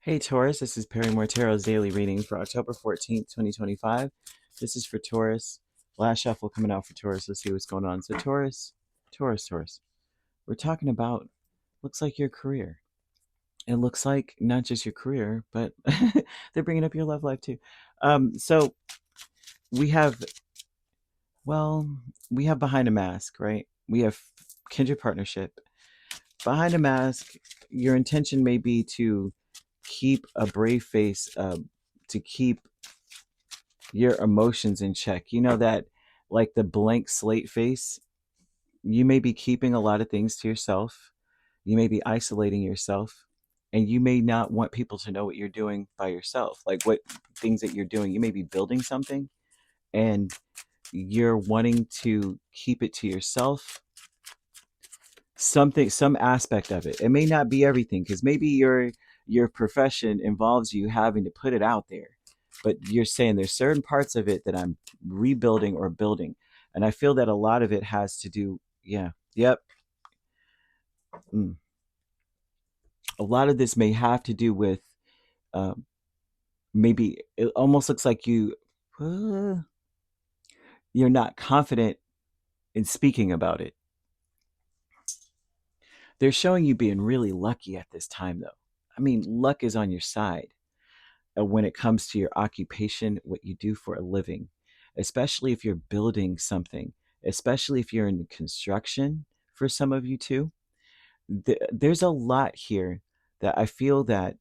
Hey Taurus, this is Perrymore Tarot's daily reading for October 14th, 2025. This is for Taurus. Last shuffle coming out for Taurus. Let's see what's going on. So Taurus. We're talking about, looks like your career. It looks like not just your career, but they're bringing up your love life too. So we have, well, we have behind a mask, right? We have kindred partnership. Behind a mask, your intention may be to keep a brave face, to keep your emotions in check. You know that, like the blank slate face, you may be keeping a lot of things to yourself. You may be isolating yourself, and you may not want people to know what you're doing by yourself, like what things that you're doing. You may be building something and you're wanting to keep it to yourself, some aspect of it. It may not be everything, because maybe your profession involves you having to put it out there, but you're saying there's certain parts of it that I'm rebuilding or building. And I feel that a lot of it has to do, yeah, yep, a lot of this may have to do with, um, maybe it almost looks like uh, you're not confident in speaking about it. They're showing you being really lucky at this time, though. I mean, luck is on your side when it comes to your occupation, what you do for a living, especially if you're building something, especially if you're in construction. For some of you too, there's a lot here that I feel that,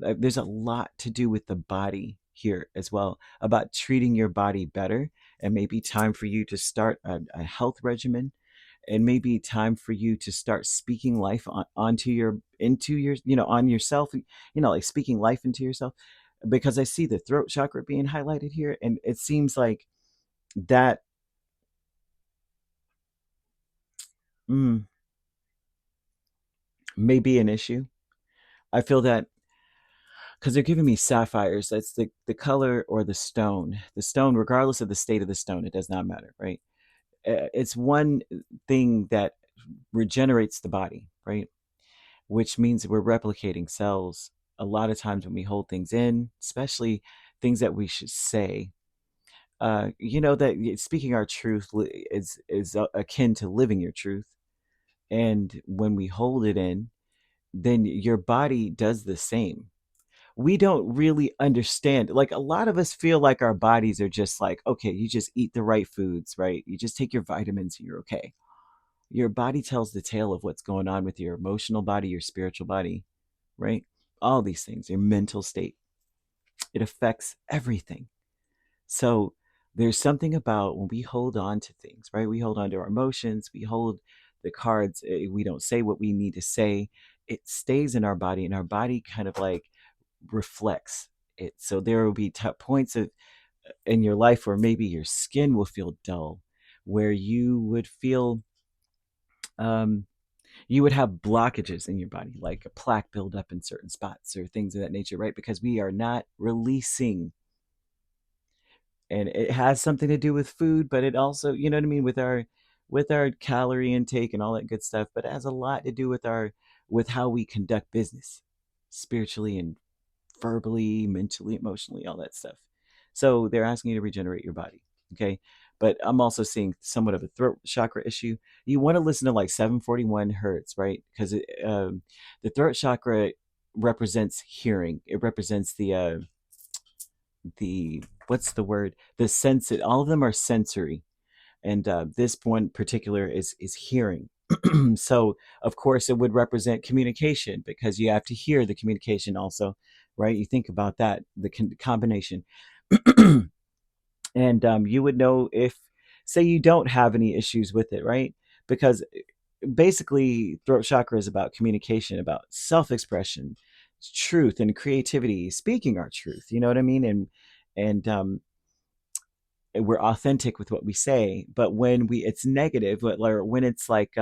there's a lot to do with the body here as well, about treating your body better. And maybe time for you to start a health regimen, and maybe time for you to start speaking life onto your, into your, on yourself, like speaking life into yourself. Because I see the throat chakra being highlighted here, and it seems like that, mm, may be an issue. I feel that because they're giving me sapphires. That's the color, or the stone, regardless of the state of the stone, it does not matter, right? It's one thing that regenerates the body, right? Which means we're replicating cells. A lot of times when we hold things in, especially things that we should say, that speaking our truth is akin to living your truth. And when we hold it in, then your body does the same. We don't really understand. Like, a lot of us feel like our bodies are just like, okay, you just eat the right foods, right? You just take your vitamins, you're okay. Your body tells the tale of what's going on with your emotional body, your spiritual body, right? All these things, your mental state, it affects everything. So there's something about when we hold on to things, right? We hold on to our emotions, we hold the cards, we don't say what we need to say. It stays in our body, and our body kind of like reflects it. So there will be points of in your life where maybe your skin will feel dull, where you would feel, um, you would have blockages in your body, like a plaque buildup in certain spots or things of that nature, right? Because we are not releasing. And it has something to do with food, but it also, you know what I mean, with our calorie intake and all that good stuff. But it has a lot to do with our, with how we conduct business, spiritually and verbally, mentally, emotionally, all that stuff. So they're asking you to regenerate your body. Okay. But I'm also seeing somewhat of a throat chakra issue. You want to listen to like 741 hertz, right? Because the throat chakra represents hearing. It represents the what's the word? The sense. All of them are sensory, and this one particular is hearing. So of course it would represent communication, because you have to hear the communication also, right? You think about that, the combination. And you would know if, say, you don't have any issues with it, right? Because basically throat chakra is about communication, about self-expression, truth and creativity, speaking our truth, you know what I mean? And we're authentic with what we say. But when it's negative, or when it's like,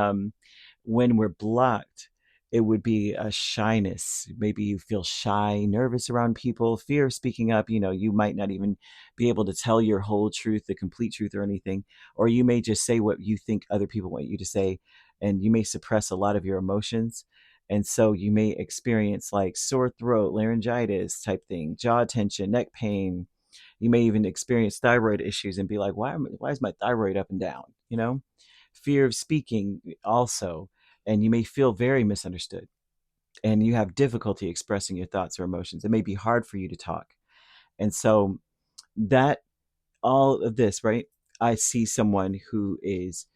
when we're blocked, it would be a shyness. Maybe you feel shy, nervous around people, fear of speaking up. You might not even be able to tell your whole truth, the complete truth, or anything. Or you may just say what you think other people want you to say, and you may suppress a lot of your emotions. And so you may experience like sore throat, laryngitis type thing, jaw tension, neck pain. You may even experience thyroid issues and be like, why is my thyroid up and down? Fear of speaking also. And you may feel very misunderstood, and you have difficulty expressing your thoughts or emotions. It may be hard for you to talk. And so that all of this, right? I see someone who is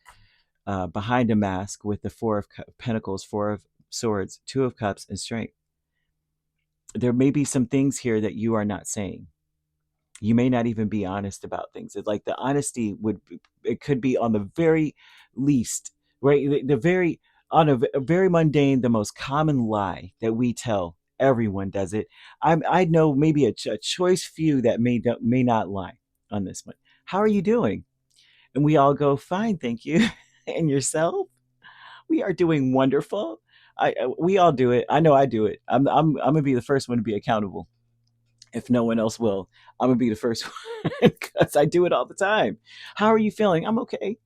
behind a mask with the Four of Pentacles, Four of Swords, Two of Cups, and Strength. There may be some things here that you are not saying. You may not even be honest about things. It's like the honesty it could be on the very least, right? The very, on a very mundane, the most common lie that we tell. Everyone does it. I know maybe a choice few that may not lie on this one. How are you doing? And we all go, fine, thank you. And yourself? We are doing wonderful. We all do it. I know I do it. I'm gonna be the first one to be accountable. If no one else will, I'm gonna be the first one because I do it all the time. How are you feeling? I'm okay.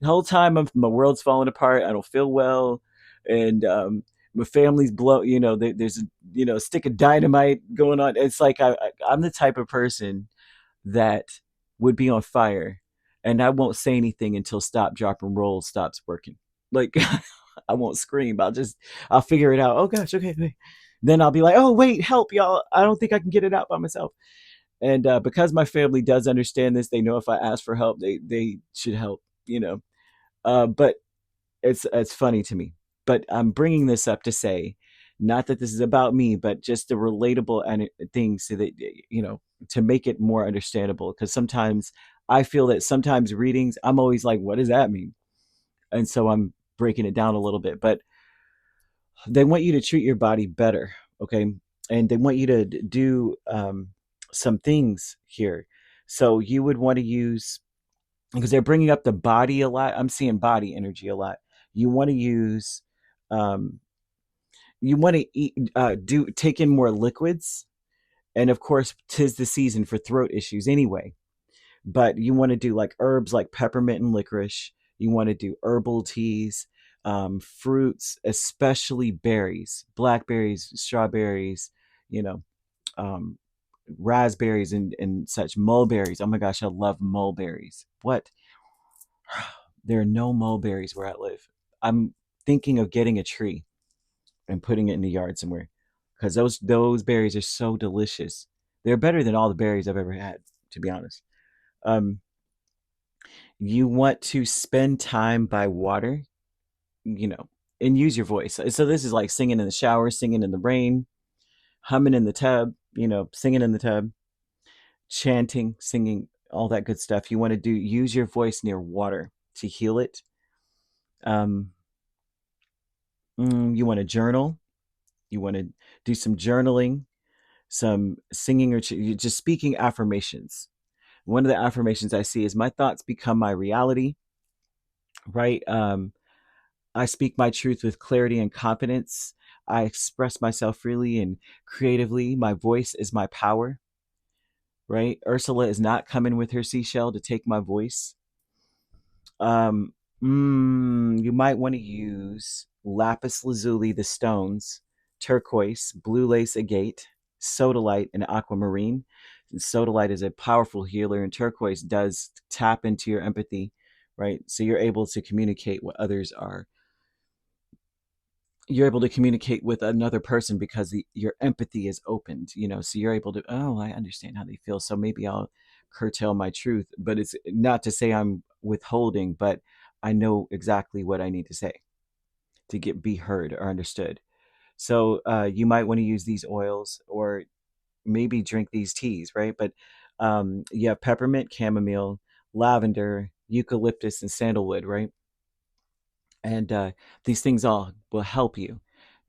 The whole time my world's falling apart. I don't feel well, and my family's blow. There's a stick of dynamite going on. It's like I'm the type of person that would be on fire, and I won't say anything until stop, drop, and roll stops working. Like I won't scream. I'll figure it out. Oh gosh, okay, okay. Then I'll be like, oh wait, help, y'all! I don't think I can get it out by myself. And because my family does understand this, they know if I ask for help, they should help. But it's funny to me. But I'm bringing this up to say, not that this is about me, but just the relatable and things so that to make it more understandable. Because sometimes I feel that sometimes readings, I'm always like, what does that mean? And so I'm breaking it down a little bit. But they want you to treat your body better, okay? And they want you to do some things here. So you would want to use, because they're bringing up the body a lot. I'm seeing body energy a lot. You want to use, um, you want to eat, take in more liquids, and of course, 'tis the season for throat issues anyway. But you want to do like herbs like peppermint and licorice. You want to do herbal teas, fruits, especially berries, blackberries, strawberries, you know, um, raspberries and such, mulberries. Oh my gosh, I love mulberries. What? There are no mulberries where I live. I'm thinking of getting a tree and putting it in the yard somewhere because those berries are so delicious. They're better than all the berries I've ever had, to be honest. Um, you want to spend time by water, you know, and use your voice. So this is like singing in the shower, singing in the rain, humming in the tub, singing in the tub, chanting, singing, all that good stuff. You want to use your voice near water to heal it. Um, you want to journal. You want to do some journaling, some singing, or just speaking affirmations. One of the affirmations I see is my thoughts become my reality, right? I speak my truth with clarity and confidence. I express myself freely and creatively. My voice is my power, right? Ursula is not coming with her seashell to take my voice. Um, you might want to use lapis lazuli, the stones, turquoise, blue lace agate, sodalite, and aquamarine. Sodalite is a powerful healer, and turquoise does tap into your empathy, right? So you're able to communicate what others are. You're able to communicate with another person because your empathy is opened, so you're able to, oh, I understand how they feel, so maybe I'll curtail my truth. But it's not to say I'm withholding, but I know exactly what I need to say to be heard or understood. So you might want to use these oils or maybe drink these teas, right? But you have peppermint, chamomile, lavender, eucalyptus, and sandalwood, right? And these things all will help you.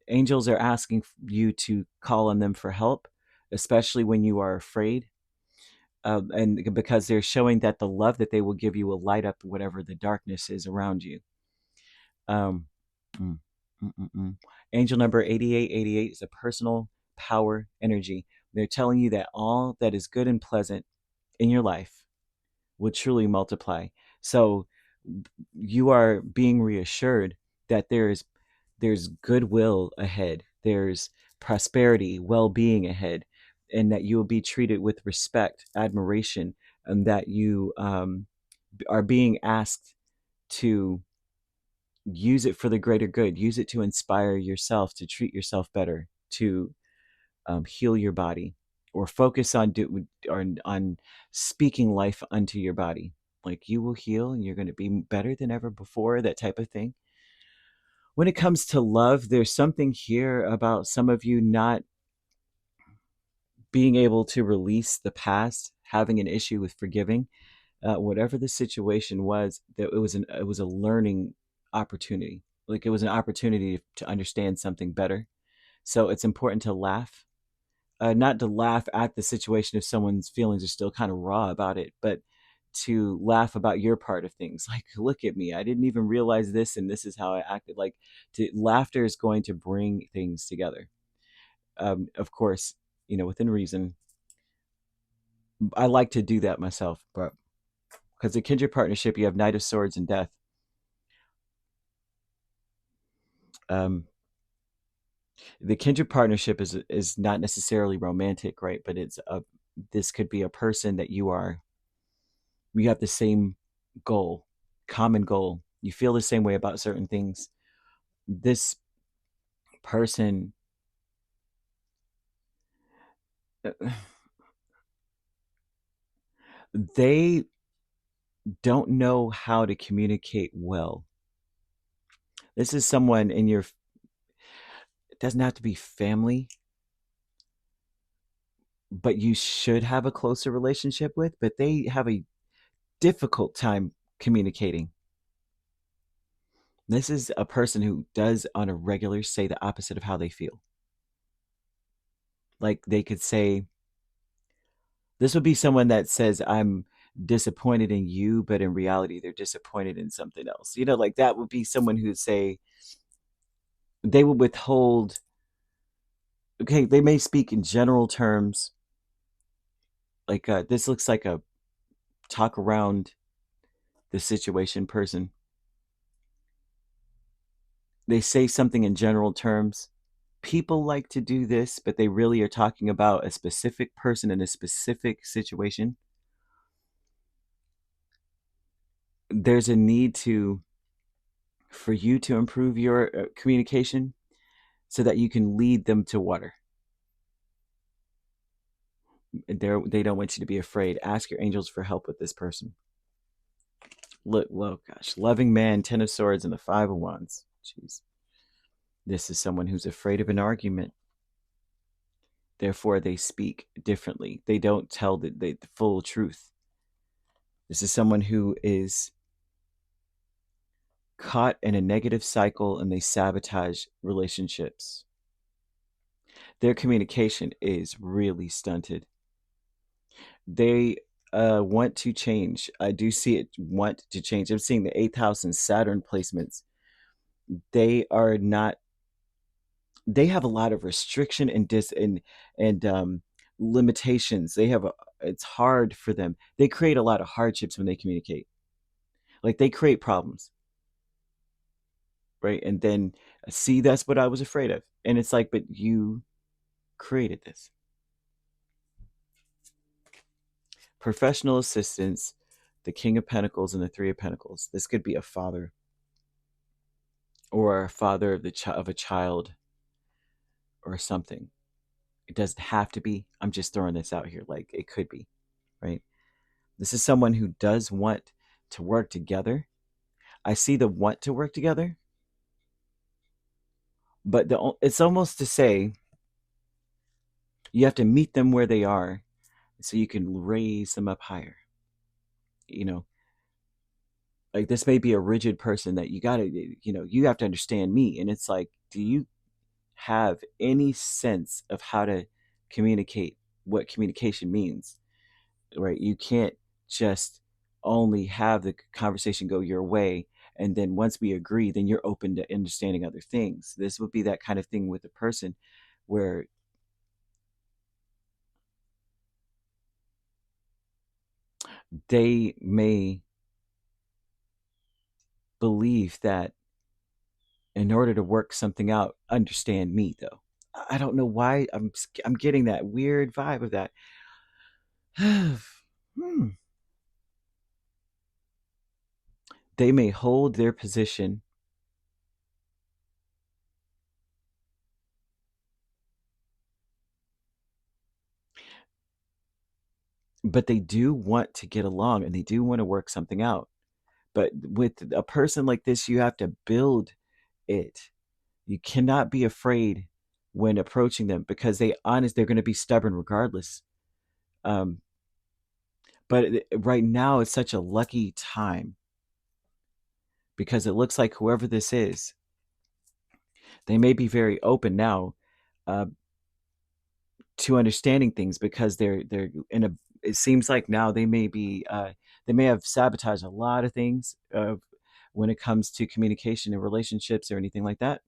Angels are asking you to call on them for help, especially when you are afraid. And because they're showing that the love that they will give you will light up whatever the darkness is around you. Um, mm, mm, mm, mm. Angel number 8888 is a personal power energy. They're telling you that all that is good and pleasant in your life will truly multiply. So you are being reassured that there is there's goodwill ahead, there's prosperity, well-being ahead, and that you will be treated with respect, admiration, and that you are being asked to use it for the greater good, use it to inspire yourself, to treat yourself better, to heal your body, or focus on on speaking life unto your body. Like, you will heal and you're going to be better than ever before, that type of thing. When it comes to love, there's something here about some of you not being able to release the past, having an issue with forgiving. Whatever the situation was, that it was a learning opportunity. Like, it was an opportunity to understand something better. So it's important to laugh, not to laugh at the situation if someone's feelings are still kind of raw about it, but to laugh about your part of things. Like, look at me, I didn't even realize this, and this is how I acted. Like, laughter is going to bring things together. Of course, within reason. I like to do that myself, but because the kindred partnership, you have Knight of Swords and Death. Um, the kindred partnership is not necessarily romantic, right? But this could be a person that you have the same goal, common goal. You feel the same way about certain things. This person, they don't know how to communicate well. This is someone in your, it doesn't have to be family, but you should have a closer relationship with, but they have a difficult time communicating. This is a person who does on a regular say the opposite of how they feel. Like, they could say, this would be someone that says, I'm disappointed in you, but in reality, they're disappointed in something else. Like, that would be someone who would say, they would withhold. Okay, they may speak in general terms. Like, this looks like a talk around the situation person. They say something in general terms. People like to do this, but they really are talking about a specific person in a specific situation. There's a need for you to improve your communication so that you can lead them to water. They don't want you to be afraid. Ask your angels for help with this person. Look, well, gosh, loving man, 10 of Swords, and the 5 of Wands. Jeez. This is someone who's afraid of an argument. Therefore, they speak differently. They don't tell the full truth. This is someone who is caught in a negative cycle and they sabotage relationships. Their communication is really stunted. They want to change. I do see it want to change. I'm seeing the 8th house and Saturn placements. They are not. They have a lot of restriction and limitations. It's hard for them. They create a lot of hardships when they communicate. Like, they create problems, right? And then, see, that's what I was afraid of. And it's like, but you created this. Professional assistance, the King of Pentacles and the Three of Pentacles. This could be a father or a father of a child or something. It doesn't have to be. I'm just throwing this out here. Like, it could be, right? This is someone who does want to work together. I see the want to work together, but it's almost to say you have to meet them where they are so you can raise them up higher. You know, like, this may be a rigid person that you have to understand me. And it's like, do you have any sense of how to communicate, what communication means, right? You can't just only have the conversation go your way, and then once we agree, then you're open to understanding other things. This would be that kind of thing with a person where they may believe that in order to work something out. Understand me, though. I don't know why I'm getting that weird vibe of that. Hmm. They may hold their position, but they do want to get along and they do want to work something out. But with a person like this, you have to build it. You cannot be afraid when approaching them because they're going to be stubborn regardless. Um, but right now it's such a lucky time because it looks like whoever this is, they may be very open now, uh, to understanding things because they're in a. It seems like now they may have sabotaged a lot of things when it comes to communication and relationships or anything like that.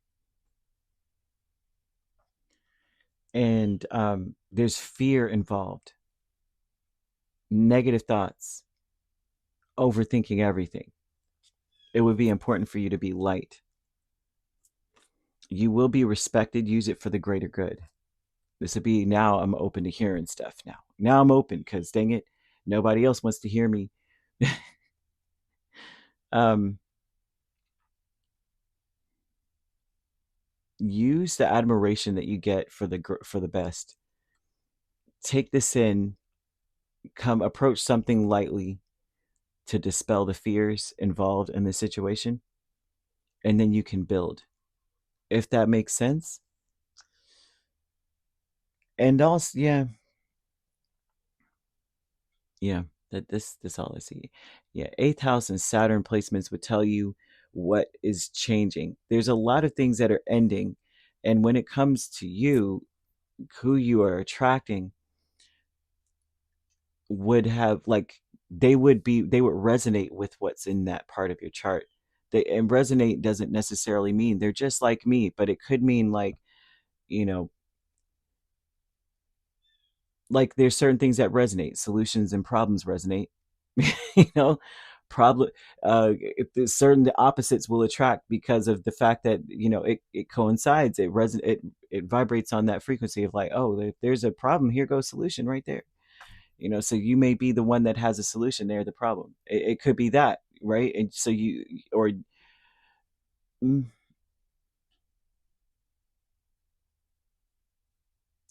And there's fear involved, negative thoughts, overthinking everything. It would be important for you to be light. You will be respected. Use it for the greater good. This would be now I'm open to hearing stuff now. Now I'm open because dang it, nobody else wants to hear me. um, Use the admiration that you get for the best. Take this in, come approach something lightly to dispel the fears involved in the situation, and then you can build. If that makes sense. And also, yeah, yeah, this all I see. Yeah, eighth house and Saturn placements would tell you what is changing. There's a lot of things that are ending, and when it comes to you, who you are attracting would have like they would resonate with what's in that part of your chart. And resonate doesn't necessarily mean they're just like me, but it could mean like, you know, like there's certain things that resonate, solutions and problems resonate. You know, problem if there's certain the opposites will attract because of the fact that, you know, it coincides, it vibrates on that frequency of like, oh, if there's a problem, here goes solution right there. You know, so you may be the one that has a solution, there the problem. It could be that, right? And so you or mm,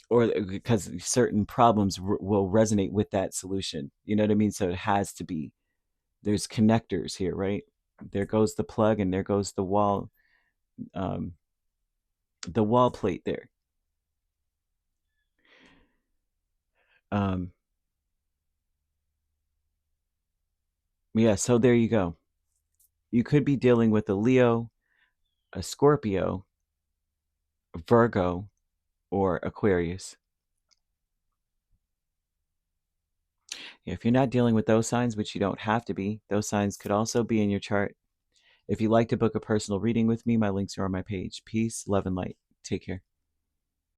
or because certain problems will resonate with that solution, you know what I mean? So it has to be, there's connectors here, right? There goes the plug and there goes um the wall plate there. um yeah, so there you go. You could be dealing with a Leo, a Scorpio, Virgo, or Aquarius. If you're not dealing with those signs, which you don't have to be, those signs could also be in your chart. If you'd like to book a personal reading with me, my links are on my page. Peace, love, and light. Take care.